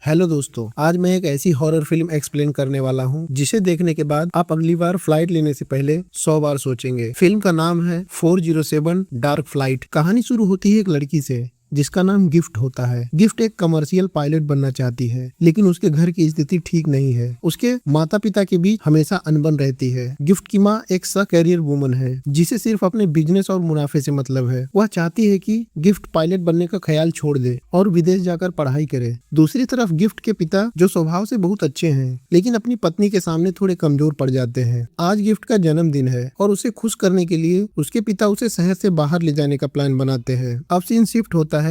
Hello दोस्तों, आज मैं एक ऐसी हॉरर फिल्म एक्सप्लेन करने वाला हूं जिसे देखने के बाद आप अगली बार फ्लाइट लेने से पहले 100 बार सोचेंगे। फिल्म का नाम है 407 डार्क फ्लाइट। कहानी शुरू होती है एक लड़की से जिसका नाम गिफ्ट होता है। गिफ्ट एक कमर्शियल पायलट बनना चाहती है, लेकिन उसके घर की स्थिति ठीक नहीं है। उसके माता पिता के बीच हमेशा अनबन रहती है। गिफ्ट की माँ एक कैरियर वुमन है जिसे सिर्फ अपने बिजनेस और मुनाफे से मतलब है। वह चाहती है कि गिफ्ट पायलट बनने का ख्याल छोड़ दे और विदेश जाकर पढ़ाई करे। दूसरी तरफ गिफ्ट के पिता, जो स्वभाव से बहुत अच्छे हैं, लेकिन अपनी पत्नी के सामने थोड़े कमजोर पड़ जाते हैं। आज गिफ्ट का जन्मदिन है और उसे खुश करने के लिए उसके पिता उसे शहर से बाहर ले जाने का प्लान बनाते हैं। अब सीन शिफ्ट होता है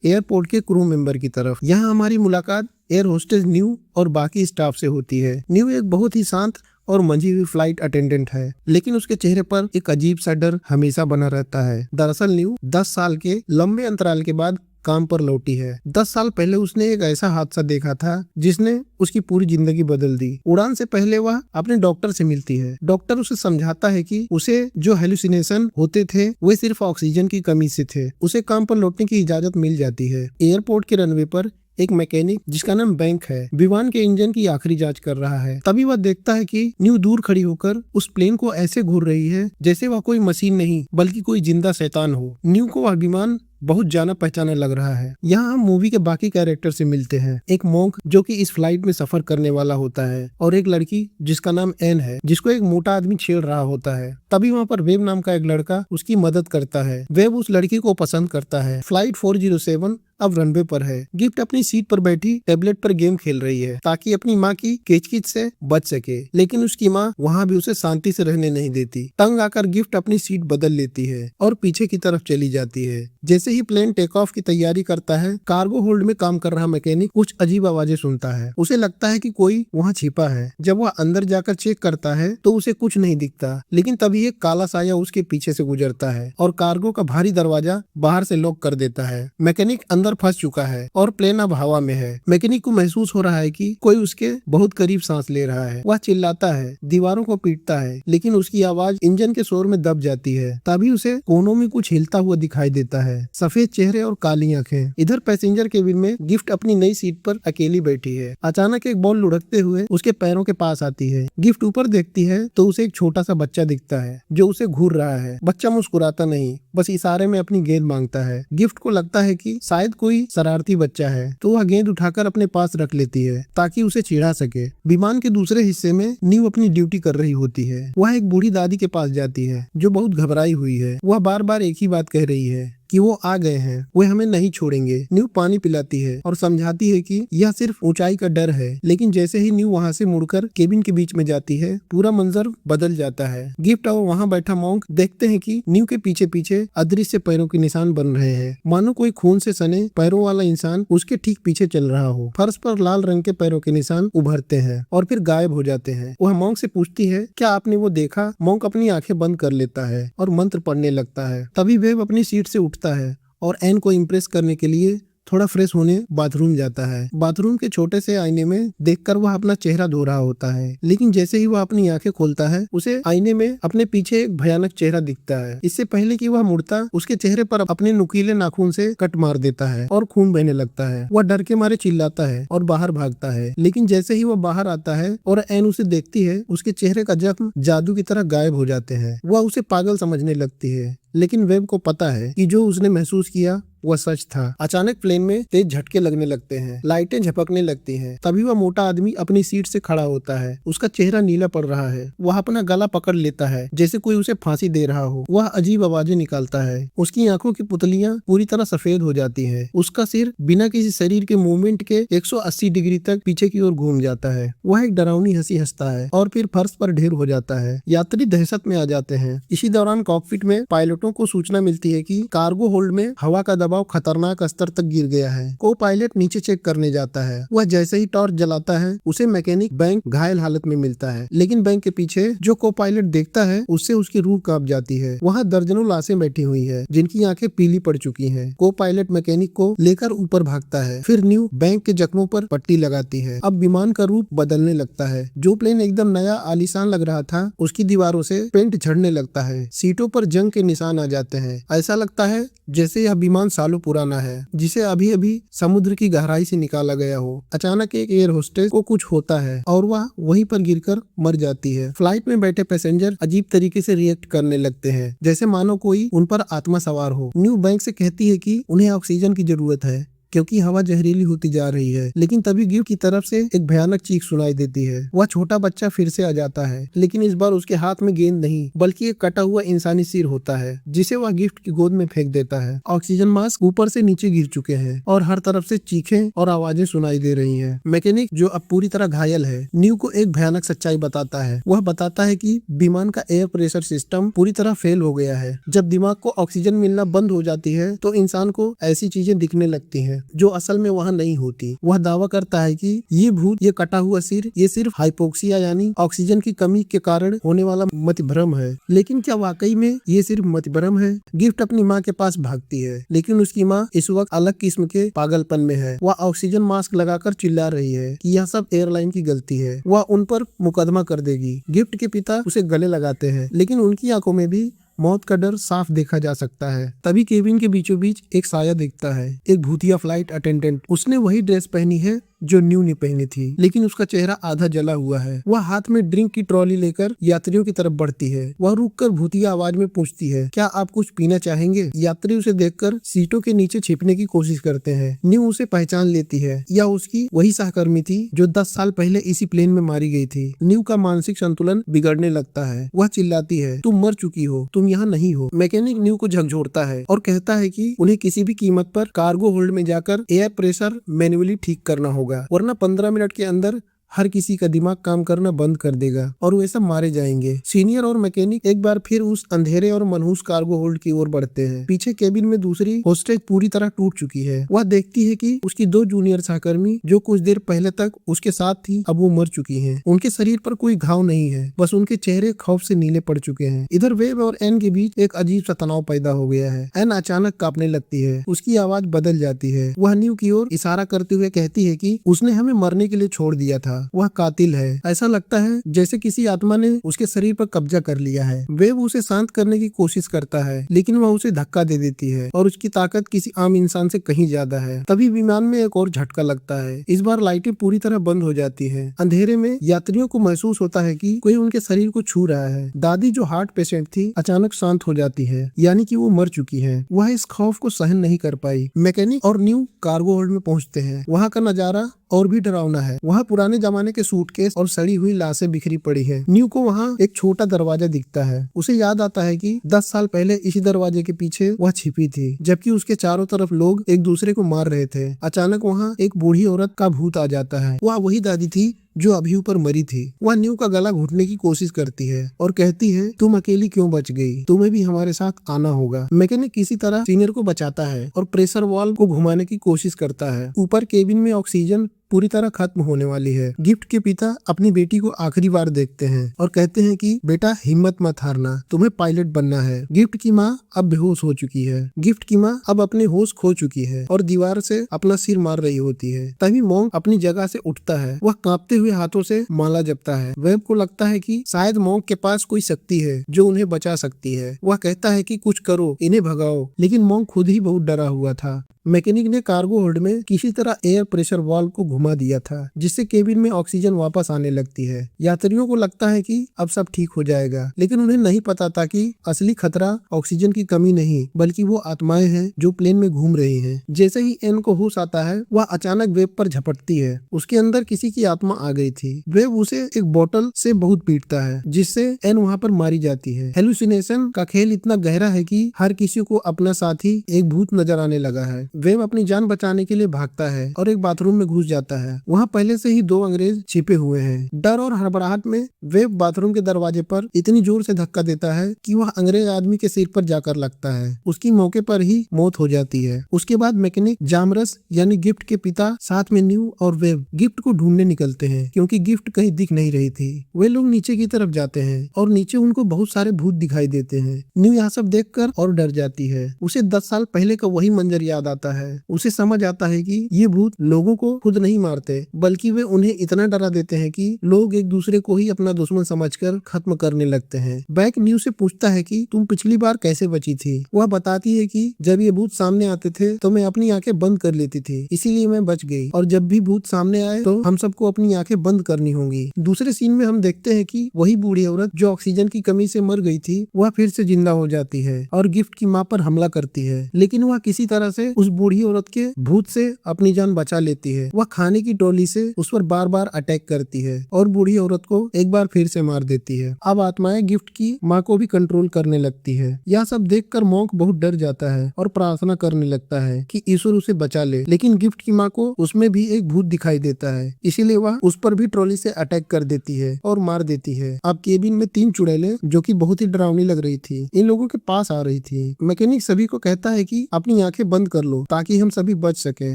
एयरपोर्ट के क्रू मेंबर की तरफ। यहाँ हमारी मुलाकात एयर होस्टेस न्यू और बाकी स्टाफ से होती है। न्यू एक बहुत ही शांत और मंझी हुई फ्लाइट अटेंडेंट है, लेकिन उसके चेहरे पर एक अजीब सा डर हमेशा बना रहता है। दरअसल न्यू 10 साल के लंबे अंतराल के बाद काम पर लौटी है। 10 साल पहले उसने एक ऐसा हादसा देखा था जिसने उसकी पूरी जिंदगी बदल दी। उड़ान से पहले वह अपने डॉक्टर से मिलती है। डॉक्टर उसे समझाता है कि उसे जो हेलुसिनेशन होते थे वे सिर्फ ऑक्सीजन की कमी से थे। उसे काम पर लौटने की इजाजत मिल जाती है। एयरपोर्ट के रनवे पर एक मैकेनिक जिसका नाम बैंक है विमान के इंजन की आखिरी जांच कर रहा है। तभी वह देखता है कि न्यू दूर खड़ी होकर उस प्लेन को ऐसे घूर रही है जैसे वह कोई मशीन नहीं बल्कि कोई जिंदा शैतान हो। न्यू को वह विमान बहुत जाना पहचाना लग रहा है। यहाँ हम मूवी के बाकी कैरेक्टर से मिलते हैं। एक मॉन्क जो कि इस फ्लाइट में सफर करने वाला होता है और एक लड़की जिसका नाम एन है, जिसको एक मोटा आदमी छेड़ रहा होता है। तभी वहाँ पर वेब नाम का एक लड़का उसकी मदद करता है। वेब उस लड़की को पसंद करता है। फ्लाइट 407 अब रनवे पर है। गिफ्ट अपनी सीट पर बैठी टेबलेट पर गेम खेल रही है ताकि अपनी माँ की किचकिच से बच सके, लेकिन उसकी माँ वहाँ भी उसे शांति से रहने नहीं देती। तंग आकर गिफ्ट अपनी सीट बदल लेती है और पीछे की तरफ चली जाती है। जैसे ही प्लेन टेक ऑफ की तैयारी करता है, कार्गो होल्ड में काम कर रहा मैकेनिक कुछ अजीब आवाजें सुनता है। उसे लगता है कि कोई वहाँ छिपा है। जब वह अंदर जाकर चेक करता है तो उसे कुछ नहीं दिखता, लेकिन तभी एक काला साया उसके पीछे से गुजरता है और कार्गो का भारी दरवाजा बाहर से लॉक कर देता है। मैकेनिक अंदर फंस चुका है और प्लेन अब हवा में है। मैकेनिक को महसूस हो रहा है कि कोई उसके बहुत करीब सांस ले रहा है। वह चिल्लाता है, दीवारों को पीटता है, लेकिन उसकी आवाज इंजन के शोर में दब जाती है। तभी उसे कोनों में कुछ हिलता हुआ दिखाई देता है, सफेद चेहरे और काली आंखें। इधर पैसेंजर केबिन में गिफ्ट अपनी नई सीट पर अकेली बैठी है। अचानक एक बॉल लुढ़कते हुए उसके पैरों के पास आती है। गिफ्ट ऊपर देखती है तो उसे एक छोटा सा बच्चा दिखता है जो उसे घूर रहा है। बच्चा मुस्कुराता नहीं, बस इशारे में अपनी गेंद मांगता है। गिफ्ट को लगता है कि शायद कोई शरारती बच्चा है, तो वह गेंद उठाकर अपने पास रख लेती है ताकि उसे चिढ़ा सके। विमान के दूसरे हिस्से में न्यू अपनी ड्यूटी कर रही होती है। वह एक बूढ़ी दादी के पास जाती है जो बहुत घबराई हुई है। वह बार बार एक ही बात कह रही है कि वो आ गए हैं, वे हमें नहीं छोड़ेंगे। न्यू पानी पिलाती है और समझाती है कि यह सिर्फ ऊंचाई का डर है, लेकिन जैसे ही न्यू वहाँ से मुड़कर केबिन के बीच में जाती है, पूरा मंजर बदल जाता है। गिफ्ट और वहाँ बैठा मॉन्क देखते हैं कि न्यू के पीछे पीछे अदृश्य पैरों के निशान बन रहे हैं, मानो कोई खून से सने पैरों वाला इंसान उसके ठीक पीछे चल रहा हो। फर्श पर लाल रंग के पैरों के निशान उभरते हैं और फिर गायब हो जाते हैं। वह मॉन्क से पूछती है, क्या आपने वो देखा? मॉन्क अपनी आंखें बंद कर लेता है और मंत्र पढ़ने लगता है। तभी वेब अपनी सीट से उठता है और एन को इम्प्रेस करने के लिए थोड़ा फ्रेश होने बाथरूम जाता है। बाथरूम के छोटे से आईने में देखकर वह अपना चेहरा धो रहा होता है, लेकिन जैसे ही वह अपनी आंखें खोलता है उसे आईने में अपने पीछे एक भयानक चेहरा दिखता है। इससे पहले कि वह मुड़ता, उसके चेहरे पर अपने नुकीले नाखून से कट मार देता है और खून बहने लगता है। वह डर के मारे चिल्लाता है और बाहर भागता है, लेकिन जैसे ही वह बाहर आता है और एन उसे देखती है, उसके चेहरे का जख्म जादू की तरह गायब हो जाते हैं। वह उसे पागल समझने लगती है, लेकिन वेब को पता है कि जो उसने महसूस किया वह सच था। अचानक प्लेन में तेज झटके लगने लगते हैं, लाइटें झपकने लगती हैं। तभी वह मोटा आदमी अपनी सीट से खड़ा होता है। उसका चेहरा नीला पड़ रहा है। वह अपना गला पकड़ लेता है जैसे कोई उसे फांसी दे रहा हो। वह अजीब आवाजें निकालता है। उसकी आंखों की पुतलियां पूरी तरह सफेद हो जाती है। उसका सिर बिना किसी शरीर के मूवमेंट के 180 डिग्री तक पीछे की ओर घूम जाता है। वह एक डरावनी हंसी हंसता है और फिर फर्श पर ढेर हो जाता है। यात्री दहशत में आ जाते हैं। इसी दौरान कॉकपिट में पायलटों को सूचना मिलती है कि कार्गो होल्ड में हवा का दबाव खतरनाक स्तर तक गिर गया है। को पायलट नीचे चेक करने जाता है। वह जैसे ही टॉर्च जलाता है उसे मैकेनिक बैंक घायल हालत में मिलता है, लेकिन बैंक के पीछे जो को पायलट देखता है उससे उसकी रूह कांप जाती है। वहाँ दर्जनों लाशें बैठी हुई है जिनकी आंखें पीली पड़ चुकी हैं। को पायलट मैकेनिक को लेकर ऊपर भागता है। फिर न्यू बैंक के जख्मों पर पट्टी लगाती है। अब विमान का रूप बदलने लगता है। जो प्लेन एकदम नया आलीशान लग रहा था उसकी दीवारों से पेंट झड़ने लगता है। सीटों पर जंग के निशान जान आ जाते हैं। ऐसा लगता है जैसे यह विमान सालों पुराना है, जिसे अभी अभी समुद्र की गहराई से निकाला गया हो। अचानक एक एयर होस्टेस को कुछ होता है और वह वहीं पर गिरकर मर जाती है। फ्लाइट में बैठे पैसेंजर अजीब तरीके से रिएक्ट करने लगते हैं, जैसे मानो कोई उन पर आत्मा सवार हो। न्यू बैंक से कहती है कि उन्हें ऑक्सीजन की जरूरत है क्योंकि हवा जहरीली होती जा रही है। लेकिन तभी गिफ्ट की तरफ से एक भयानक चीख सुनाई देती है। वह छोटा बच्चा फिर से आ जाता है, लेकिन इस बार उसके हाथ में गेंद नहीं बल्कि एक कटा हुआ इंसानी सिर होता है, जिसे वह गिफ्ट की गोद में फेंक देता है। ऑक्सीजन मास्क ऊपर से नीचे गिर चुके हैं और हर तरफ से चीखें और आवाजें सुनाई दे रही है। मैकेनिक, जो अब पूरी तरह घायल है, न्यू को एक भयानक सच्चाई बताता है। वह बताता है कि विमान का एयर प्रेशर सिस्टम पूरी तरह फेल हो गया है। जब दिमाग को ऑक्सीजन मिलना बंद हो जाती है तो इंसान को ऐसी चीजें दिखने लगती हैं जो असल में वहाँ नहीं होती। वह दावा करता है कि ये भूत, ये कटा हुआ सिर, ये सिर्फ हाइपोक्सिया यानी ऑक्सीजन की कमी के कारण होने वाला मतिभ्रम है। लेकिन क्या वाकई में ये सिर्फ मतिभ्रम है? गिफ्ट अपनी माँ के पास भागती है, लेकिन उसकी माँ इस वक्त अलग किस्म के पागलपन में है। वह ऑक्सीजन मास्क लगाकर चिल्ला रही है कि यह सब एयरलाइन की गलती है, वह उन पर मुकदमा कर देगी। गिफ्ट के पिता उसे गले लगाते हैं, लेकिन उनकी आंखों में भी मौत का डर साफ देखा जा सकता है। तभी केबिन के बीचों बीच एक साया दिखता है, एक भूतिया फ्लाइट अटेंडेंट। उसने वही ड्रेस पहनी है जो न्यू ने पहनी थी, लेकिन उसका चेहरा आधा जला हुआ है। वह हाथ में ड्रिंक की ट्रॉली लेकर यात्रियों की तरफ बढ़ती है। वह रुककर भूतिया आवाज में पूछती है, क्या आप कुछ पीना चाहेंगे? यात्री उसे देखकर सीटों के नीचे छिपने की कोशिश करते हैं। न्यू उसे पहचान लेती है, यह उसकी वही सहकर्मी थी जो 10 साल पहले इसी प्लेन में मारी गई थी। न्यू का मानसिक संतुलन बिगड़ने लगता है। वह चिल्लाती है, तुम मर चुकी हो, तुम यहाँ नहीं हो। मैकेनिक न्यू को झकझोरता है और कहता है कि उन्हें किसी भी कीमत पर कार्गो होल्ड में जाकर एयर प्रेशर मैन्युअली ठीक करना होगा, वरना 15 मिनट के अंदर हर किसी का दिमाग काम करना बंद कर देगा और वे सब मारे जाएंगे। सीनियर और मैकेनिक एक बार फिर उस अंधेरे और मनहूस कार्गो होल्ड की ओर बढ़ते हैं। पीछे केबिन में दूसरी होस्टेस पूरी तरह टूट चुकी है। वह देखती है कि उसकी 2 जूनियर सहकर्मी जो कुछ देर पहले तक उसके साथ थी, अब वो मर चुकी हैं। उनके शरीर पर कोई घाव नहीं है, बस उनके चेहरे खौफ से नीले पड़ चुके हैं। इधर वेब और एन के बीच एक अजीब सा तनाव पैदा हो गया है। एन अचानक कांपने लगती है, उसकी आवाज बदल जाती है। वह न्यू की ओर इशारा करते हुए कहती है कि उसने हमें मरने के लिए छोड़ दिया था, वह कातिल है। ऐसा लगता है जैसे किसी आत्मा ने उसके शरीर पर कब्जा कर लिया है। वेब उसे शांत करने की कोशिश करता है, लेकिन वह उसे धक्का दे देती है और उसकी ताकत किसी आम इंसान से कहीं ज्यादा है। तभी विमान में एक और झटका लगता है। इस बार लाइटें पूरी तरह बंद हो जाती है। अंधेरे में यात्रियों को महसूस होता है कि कोई उनके शरीर को छू रहा है। दादी, जो हार्ट पेशेंट थी, अचानक शांत हो जाती है, यानी कि वो मर चुकी है। वह इस खौफ को सहन नहीं कर पाई। मैकेनिक और न्यू कार्गो होल्ड में पहुंचते हैं। वहाँ का नजारा और भी डरावना है। वहाँ पुराने जमाने के सूटकेस और सड़ी हुई लाशें बिखरी पड़ी है। न्यू को वहाँ एक छोटा दरवाजा दिखता है। उसे याद आता है कि 10 साल पहले इसी दरवाजे के पीछे वह छिपी थी, जबकि उसके चारों तरफ लोग एक दूसरे को मार रहे थे। अचानक वहाँ एक बूढ़ी औरत का भूत आ जाता है। वह वही दादी थी जो अभी ऊपर मरी थी। वह न्यू का गला घुटने की कोशिश करती है और कहती है, तुम अकेली क्यों बच गई? तुम्हें भी हमारे साथ आना होगा। मैकेनिक किसी तरह सीनियर को बचाता है और प्रेशर वाल्व को घुमाने की कोशिश करता है। ऊपर केबिन में ऑक्सीजन पूरी तरह खत्म होने वाली है। गिफ्ट के पिता अपनी बेटी को आखिरी बार देखते हैं और कहते हैं कि बेटा, हिम्मत मत हारना, तुम्हें पायलट बनना है। गिफ्ट की माँ अब बेहोश हो चुकी है। गिफ्ट की माँ अब अपने होश खो चुकी है और दीवार से अपना सिर मार रही होती है। तभी मॉन्क अपनी जगह से उठता है। वह कांपते हुए हाथों से माला जपता है। वेब को लगता है कि शायद मॉन्क के पास कोई शक्ति है जो उन्हें बचा सकती है। वह कहता है कि कुछ करो, इन्हें भगाओ, लेकिन मॉन्क खुद ही बहुत डरा हुआ था। मैकेनिक ने कार्गो होल्ड में किसी तरह एयर प्रेशर वाल्व को घुमा दिया था, जिससे केबिन में ऑक्सीजन वापस आने लगती है। यात्रियों को लगता है कि अब सब ठीक हो जाएगा, लेकिन उन्हें नहीं पता था कि असली खतरा ऑक्सीजन की कमी नहीं, बल्कि वो आत्माएं हैं जो प्लेन में घूम रही हैं। जैसे ही एन को होश आता है, वह अचानक वेब पर झपटती है। उसके अंदर किसी की आत्मा आ गई थी। वेब उसे एक बोतल से बहुत पीटता है, जिससे एन वहाँ पर मारी जाती है। हेलुसिनेशन का खेल इतना गहरा है कि हर किसी को अपना साथी एक भूत नजर आने लगा है। वेब अपनी जान बचाने के लिए भागता है और एक बाथरूम में घुस जाता है। वहाँ पहले से ही 2 अंग्रेज छिपे हुए हैं। डर और हड़बड़ाहट में वेब बाथरूम के दरवाजे पर इतनी जोर से धक्का देता है कि वह अंग्रेज आदमी के सिर पर जाकर लगता है। उसकी मौके पर ही मौत हो जाती है। उसके बाद मैकेनिक, जामरस यानी गिफ्ट के पिता, साथ में न्यू और वेब गिफ्ट को ढूंढने निकलते हैं, क्योंकि गिफ्ट कहीं दिख नहीं रही थी। वे लोग नीचे की तरफ जाते हैं और नीचे उनको बहुत सारे भूत दिखाई देते हैं। न्यू यहाँ सब देखकर और डर जाती है। उसे 10 साल पहले का वही मंजर याद आता जाता है। उसे समझ आता है कि ये भूत लोगों को खुद नहीं मारते, बल्कि वे उन्हें इतना डरा देते हैं कि लोग एक दूसरे को ही अपना दुश्मन समझकर खत्म करने लगते हैं। बैक न्यू से पूछता है कि तुम पिछली बार कैसे बची थी। वह बताती है कि जब ये भूत सामने आते थे तो मैं अपनी आंखें बंद कर लेती थी, इसीलिए मैं बच गई, और जब भी भूत सामने आए तो हम सबको अपनी आंखें बंद करनी होंगी। दूसरे सीन में हम देखते हैं कि वही बूढ़ी औरत जो ऑक्सीजन की कमी से मर गई थी, वह फिर से जिंदा हो जाती है और गिफ्ट की माँ पर हमला करती है, लेकिन वह किसी तरह से उस बूढ़ी औरत के भूत से अपनी जान बचा लेती है। वह खाने की ट्रॉली से उस पर बार बार अटैक करती है और बूढ़ी औरत को एक बार फिर से मार देती है। अब आत्माएं गिफ्ट की माँ को भी कंट्रोल करने लगती है। यह सब देखकर मॉन्क बहुत डर जाता है और प्रार्थना करने लगता है कि ईश्वर उसे बचा ले, लेकिन गिफ्ट की माँ को उसमें भी एक भूत दिखाई देता है, इसीलिए वह उस पर भी ट्रॉली से अटैक कर देती है और मार देती है। अब केबिन में 3 चुड़ैलें, जो कि बहुत ही डरावनी लग रही थी, इन लोगों के पास आ रही थी। मैकेनिक सभी को कहता है कि अपनी आंखें बंद कर लो ताकि हम सभी बच सके,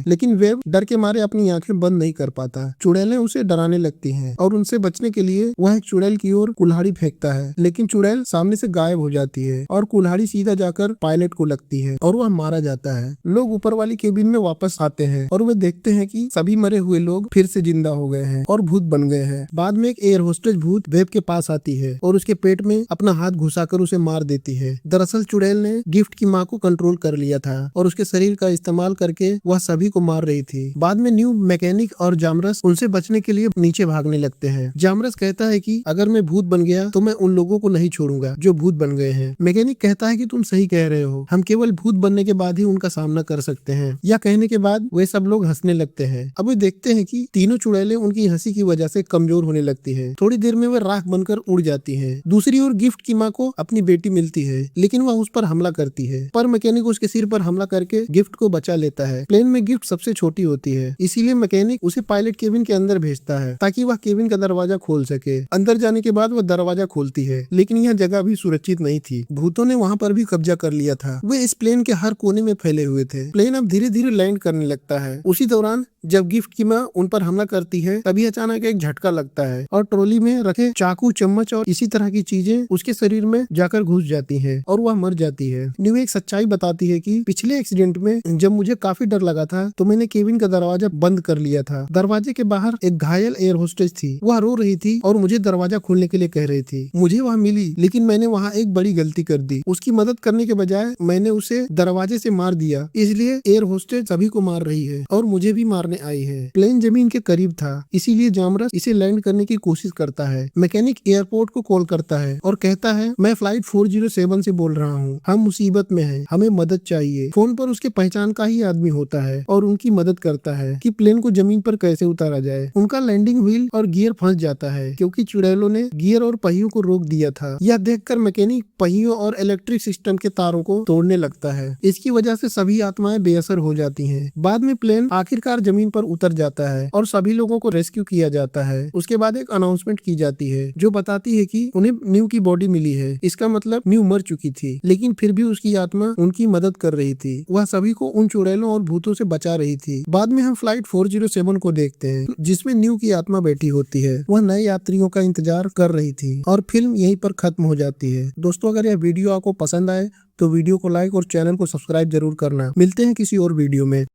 लेकिन वेब डर के मारे अपनी आंखें बंद नहीं कर पाता। चुड़ैलें उसे डराने लगती हैं और उनसे बचने के लिए वह एक चुड़ैल की ओर कुल्हाड़ी फेंकता है, लेकिन चुड़ैल सामने से गायब हो जाती है और कुल्हाड़ी सीधा जाकर पायलट को लगती है और वह मारा जाता है। लोग ऊपर वाली केबिन में वापस आते हैं और वे देखते हैं कि सभी मरे हुए लोग फिर से जिंदा हो गए हैं और भूत बन गए हैं। बाद में एक एयर होस्टेज भूत वेब के पास आती है और उसके पेट में अपना हाथ घुसाकर उसे मार देती है। दरअसल चुड़ैल ने गिफ्ट की माँ को कंट्रोल कर लिया था और उसके शरीर का इस्तेमाल करके वह सभी को मार रही थी। बाद में न्यू, मैकेनिक और जामरस उनसे बचने के लिए नीचे भागने लगते हैं। जामरस कहता है कि अगर मैं भूत बन गया तो मैं उन लोगों को नहीं छोड़ूंगा जो भूत बन गए हैं। मैकेनिक कहता है कि तुम सही कह रहे हो, हम केवल भूत बनने के बाद ही उनका सामना कर सकते हैं। यह कहने के बाद वे सब लोग हंसने लगते हैं। अब वे देखते हैं कि तीनों चुड़ैलें उनकी हंसी की वजह से कमजोर होने लगती है। थोड़ी देर में वे राख बनकर उड़ जाती हैं। दूसरी ओर गिफ्ट की माँ को अपनी बेटी मिलती है, लेकिन वह उस पर हमला करती है, पर मैकेनिक उसके सिर पर हमला करके गिफ्ट को बचा लेता है। प्लेन में गिफ्ट सबसे छोटी होती है, इसीलिए मैकेनिक उसे पायलट केबिन के अंदर भेजता है ताकि वह केबिन का दरवाजा खोल सके। अंदर जाने के बाद वह दरवाजा खोलती है, लेकिन यह जगह भी सुरक्षित नहीं थी। भूतों ने वहाँ पर भी कब्जा कर लिया था। वे इस प्लेन के हर कोने में फैले हुए थे। प्लेन अब धीरे धीरे लैंड करने लगता है। उसी दौरान जब गिफ्ट की माँ उन पर हमला करती है, तभी अचानक एक झटका लगता है और ट्रॉली में रखे चाकू, चम्मच और इसी तरह की चीजें उसके शरीर में जाकर घुस जाती हैं और वह मर जाती है। न्यू एक सच्चाई बताती है कि पिछले एक्सीडेंट में जब मुझे काफी डर लगा था तो मैंने केबिन का दरवाजा बंद कर लिया था। दरवाजे के बाहर एक घायल एयर होस्टेज थी, वह रो रही थी और मुझे दरवाजा खोलने के लिए कह रही थी। मुझे वह मिली, लेकिन मैंने वहाँ एक बड़ी गलती कर दी। उसकी मदद करने के बजाय मैंने उसे दरवाजे से मार दिया, इसलिए एयर होस्टेज सभी को मार रही है और मुझे भी मारने आई है। प्लेन जमीन के करीब था, इसीलिए जामरस इसे लैंड करने की कोशिश करता है। मैकेनिक एयरपोर्ट को कॉल करता है और कहता है, मैं फ्लाइट 407 से बोल रहा हूँ, हम मुसीबत में हैं, हमें मदद चाहिए। फोन पर उसके पहचान का ही आदमी होता है और उनकी मदद करता है कि प्लेन को जमीन पर कैसे उतारा जाए। उनका लैंडिंग व्हील और गियर फंस जाता है क्योंकि चुड़ैलों ने गियर और पहियों को रोक दिया था। यह देखकर मैकेनिक पहियों और इलेक्ट्रिक सिस्टम के तारों को तोड़ने लगता है। इसकी वजह से सभी आत्माएं बेअसर हो जाती हैं। बाद में प्लेन आखिरकार जमीन पर उतर जाता है और सभी लोगों को रेस्क्यू किया जाता है। उसके बाद एक अनाउंसमेंट की जाती है जो बताती है कि उन्हें न्यू की बॉडी मिली है। इसका मतलब न्यू मर चुकी थी, लेकिन फिर भी उसकी आत्मा उनकी मदद कर रही थी। वह सभी को उन चुड़ैलों और भूतों से बचा रही थी। बाद में हम फ्लाइट 407 को देखते हैं, जिसमें न्यू की आत्मा बैठी होती है। वह नए यात्रियों का इंतजार कर रही थी और फिल्म यहीं पर खत्म हो जाती है। दोस्तों, अगर यह वीडियो आपको पसंद आए तो वीडियो को लाइक और चैनल को सब्सक्राइब जरूर करना। मिलते हैं किसी और वीडियो में।